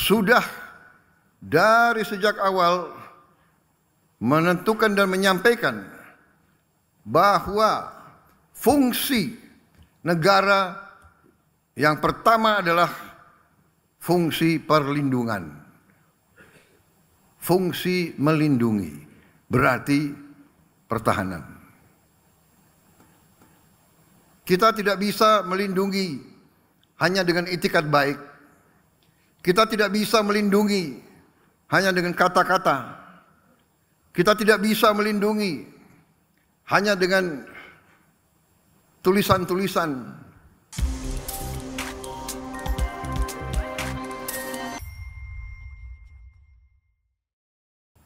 sudah dari sejak awal menentukan dan menyampaikan bahwa fungsi negara yang pertama adalah fungsi perlindungan, fungsi melindungi, berarti pertahanan. Kita tidak bisa melindungi hanya dengan itikat baik. Kita tidak bisa melindungi hanya dengan kata-kata. Kita tidak bisa melindungi hanya dengan tulisan-tulisan.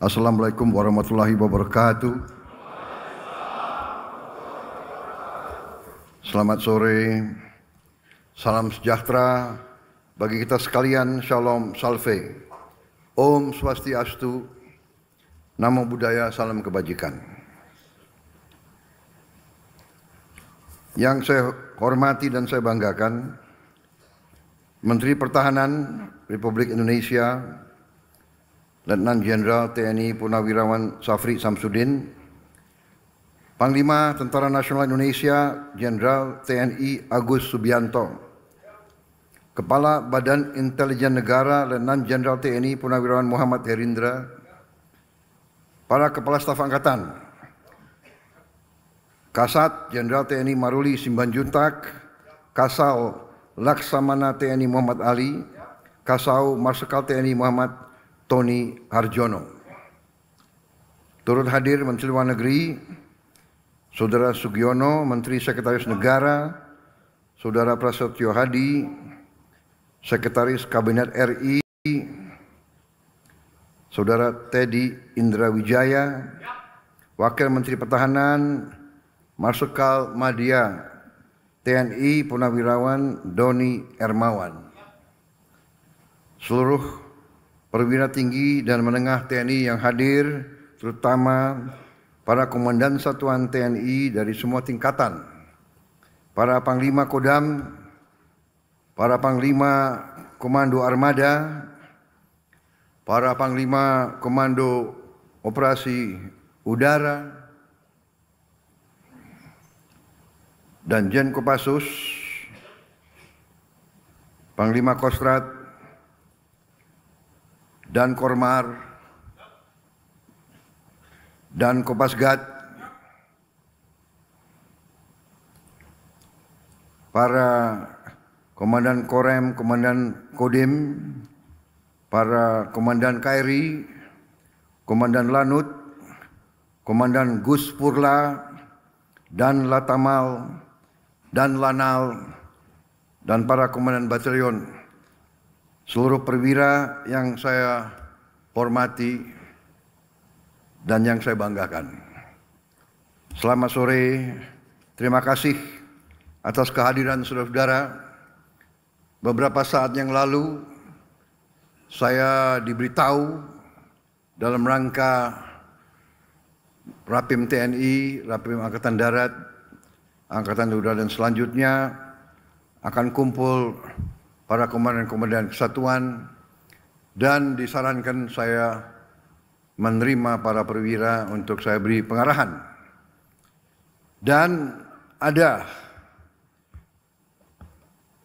Assalamualaikum warahmatullahi wabarakatuh. Selamat sore, salam sejahtera bagi kita sekalian, Shalom Salve, Om Swastiastu, Namo Buddhaya, salam kebajikan. Yang saya hormati dan saya banggakan, Menteri Pertahanan Republik Indonesia, Letnan Jenderal TNI Purnawirawan Safri Samsudin, Panglima Tentara Nasional Indonesia Jenderal TNI Agus Subianto, Kepala Badan Intelijen Negara Letnan Jenderal TNI Purnawirawan Muhammad Herindra, para Kepala Staf Angkatan, Kasat Jenderal TNI Maruli Simbanjuntak, Kasal Laksamana TNI Muhammad Ali, Kasau Marsikal TNI Muhammad Tony Harjono. Turut hadir Menteri Luar Negeri Saudara Sugiono, Menteri Sekretaris Negara, Saudara Prasetyo Hadi, Sekretaris Kabinet RI, Saudara Teddy Indra Wijaya, Wakil Menteri Pertahanan, Marsikal Madya TNI Purnawirawan Doni Ermawan, seluruh perwira tinggi dan menengah TNI yang hadir, terutama para komandan satuan TNI dari semua tingkatan, para panglima Kodam, para panglima Komando Armada, para panglima Komando Operasi Udara, dan Jen Kopassus, Panglima Kostrat, dan Kormar, dan Kopasgat, para komandan Korem, komandan Kodim, para komandan KRI, komandan Lanut, komandan Gus Purla, dan Latamal, dan Lanal, dan para komandan batalion, seluruh perwira yang saya hormati dan yang saya banggakan. Selamat sore, terima kasih atas kehadiran saudara-saudara. Beberapa saat yang lalu saya diberitahu dalam rangka Rapim TNI, Rapim Angkatan Darat, Angkatan Udara dan selanjutnya akan kumpul para komandan-komandan kesatuan, dan disarankan saya menerima para perwira untuk saya beri pengarahan. Dan ada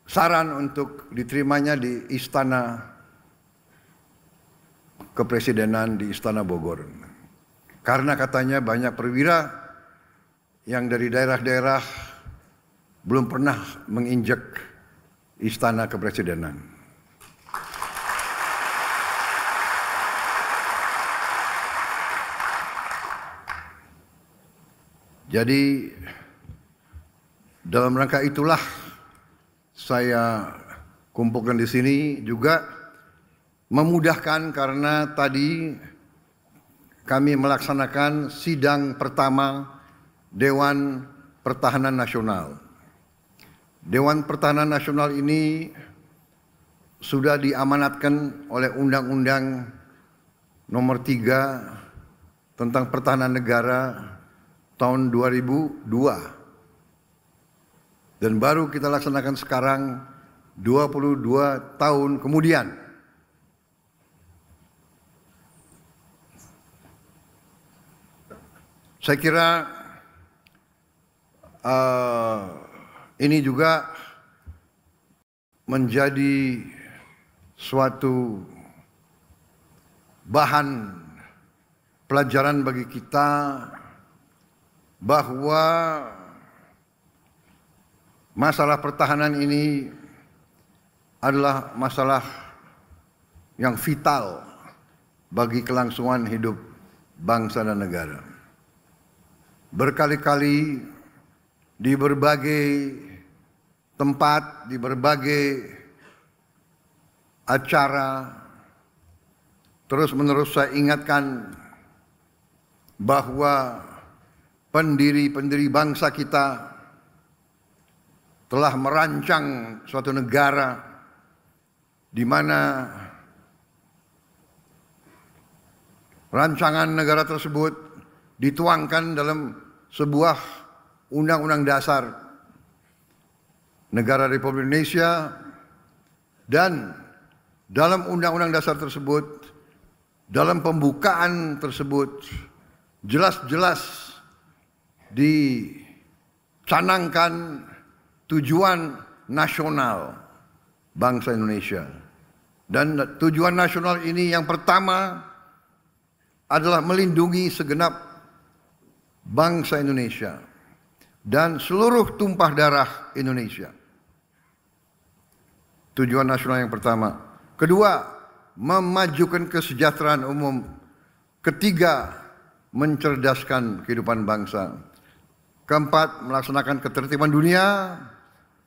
saran untuk diterimanya di Istana Kepresidenan di Istana Bogor. Karena katanya banyak perwira yang dari daerah-daerah belum pernah menginjak Istana Kepresidenan. Jadi dalam rangka itulah saya kumpulkan di sini, juga memudahkan karena tadi kami melaksanakan sidang pertama Dewan Pertahanan Nasional. Dewan Pertahanan Nasional ini sudah diamanatkan oleh Undang-Undang Nomor 3 tentang Pertahanan Negara tahun 2002, dan baru kita laksanakan sekarang 22 tahun kemudian. Saya kira ini juga menjadi suatu bahan pelajaran bagi kita bahwa masalah pertahanan ini adalah masalah yang vital bagi kelangsungan hidup bangsa dan negara. Berkali-kali di berbagai tempat, di berbagai acara, terus-menerus saya ingatkan bahwa pendiri-pendiri bangsa kita telah merancang suatu negara di mana rancangan negara tersebut dituangkan dalam sebuah undang-undang dasar negara Republik Indonesia, dan dalam undang-undang dasar tersebut, dalam pembukaan tersebut jelas-jelas dicanangkan tujuan nasional bangsa Indonesia. Dan tujuan nasional ini yang pertama adalah melindungi segenap bangsa Indonesia dan seluruh tumpah darah Indonesia. Tujuan nasional yang pertama. Kedua, memajukan kesejahteraan umum. Ketiga, mencerdaskan kehidupan bangsa. Keempat, melaksanakan ketertiban dunia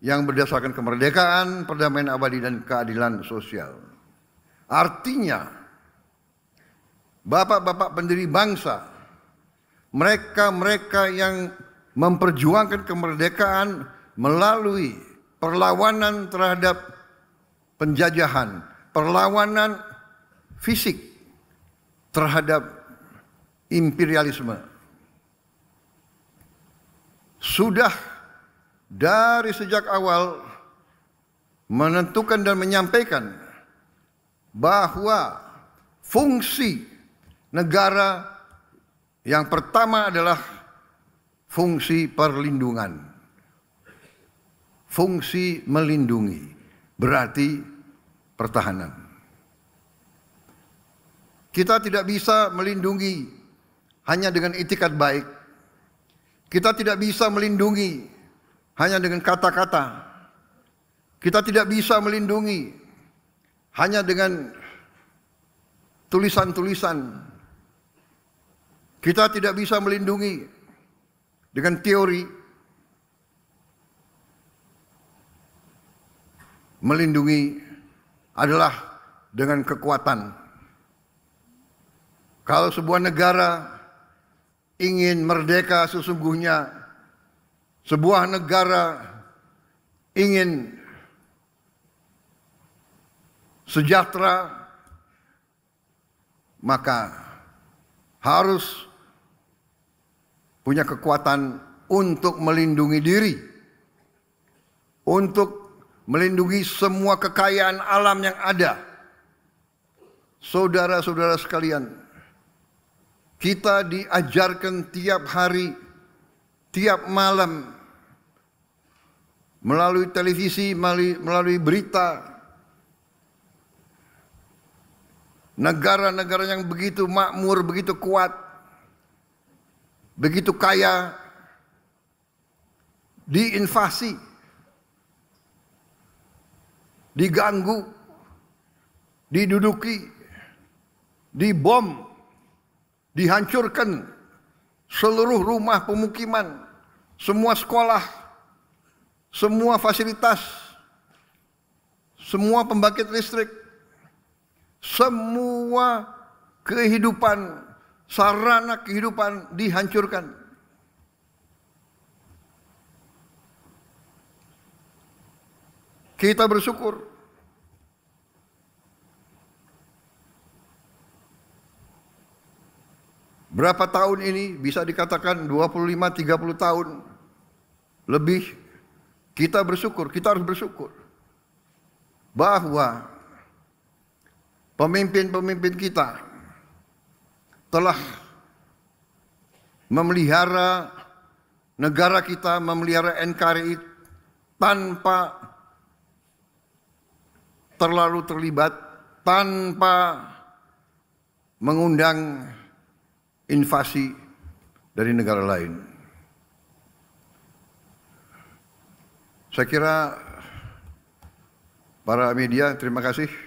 yang berdasarkan kemerdekaan, perdamaian abadi, dan keadilan sosial. Artinya, bapak-bapak pendiri bangsa, mereka-mereka yang memperjuangkan kemerdekaan melalui perlawanan terhadap penjajahan, perlawanan fisik terhadap imperialisme, sudah dari sejak awal menentukan dan menyampaikan bahwa fungsi negara yang pertama adalah fungsi perlindungan, fungsi melindungi, berarti pertahanan. Kita tidak bisa melindungi hanya dengan itikat baik. Kita tidak bisa melindungi hanya dengan kata-kata. Kita tidak bisa melindungi hanya dengan tulisan-tulisan. Kita tidak bisa melindungi dengan teori. Melindungi adalah dengan kekuatan. Kalau sebuah negara ingin merdeka sesungguhnya, sebuah negara ingin sejahtera, maka harus punya kekuatan untuk melindungi diri, untuk melindungi semua kekayaan alam yang ada. Saudara-saudara sekalian, kita diajarkan tiap hari, tiap malam, melalui televisi, melalui berita, negara-negara yang begitu makmur, begitu kuat, begitu kaya, diinvasi, diganggu, diduduki, dibom, dihancurkan seluruh rumah pemukiman, semua sekolah, semua fasilitas, semua pembangkit listrik, semua kehidupan, sarana kehidupan dihancurkan. Kita bersyukur berapa tahun ini, bisa dikatakan 25-30 tahun lebih, kita bersyukur, kita harus bersyukur bahwa pemimpin-pemimpin kita telah memelihara negara kita, memelihara NKRI tanpa terlalu terlibat, tanpa mengundang invasi dari negara lain. Saya kira para media, terima kasih.